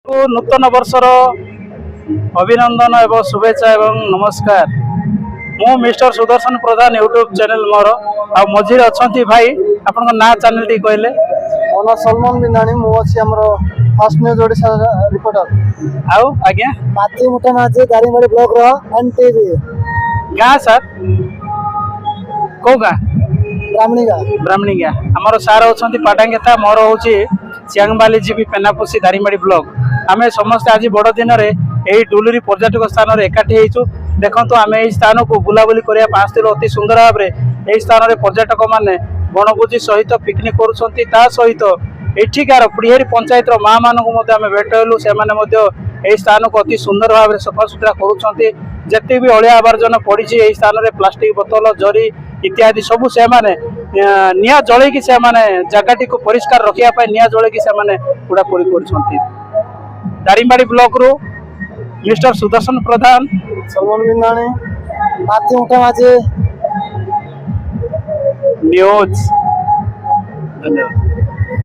नूतन वर्षर अभिनंदन एवं शुभेच्छा एवं नमस्कार। मु मिस्टर सुदर्शन प्रधान यूट्यूब चैनल मोर आ मझिरे अछंती भाई आपन ना चैनल टी कहले ओना सलमान बिंदाणी मु अछि हमरो फास्ट न्यूज ओडिसा रिपोर्टर आउ आज्ञा माथि मुठा माझे दारिंगबाड़ी ब्लॉक रो एनटीवी गाँ सर को गाँ ब्राह्मणी गाँ आमर सार अछंती पाटांगेता मोर होची चियांगबाली जीबी पेनापोसी दारिंगबाड़ी ब्लॉक आमे समस्त आज बड़ दिन रे एही डुलुरी पर्यटक स्थान रे एकाठी हेचु। देखंतु आमे एही स्थान को बुलाबुली करिया पास्तिरो अति सुंदर भाव रे एही स्थान रे पर्यटक माने बनभोजी सहित पिकनिक करूछंती। ता सहित एठिकार पुड़िहेरी पंचायत रो मां मानकु मध्ये आमे भेट हेलु। से माने मध्ये एही स्थान को अति सुंदर भाव रे सफा सुतरा करूछंती। जति भी अलिया आवर्जन पड़िछि एही स्थान रे प्लास्टिक बोतल जरी इत्यादि सबु से माने निया जळे कि से माने जगहटी को परिष्कार रखिया पाए निया जळे कि से माने पुडा पुरी करछंती। दारिंगबाड़ी ब्लॉक रो मिस्टर सुदर्शन प्रधान सलमान बिंदाणी माथि मुठा माझे न्यूज। धन्यवाद।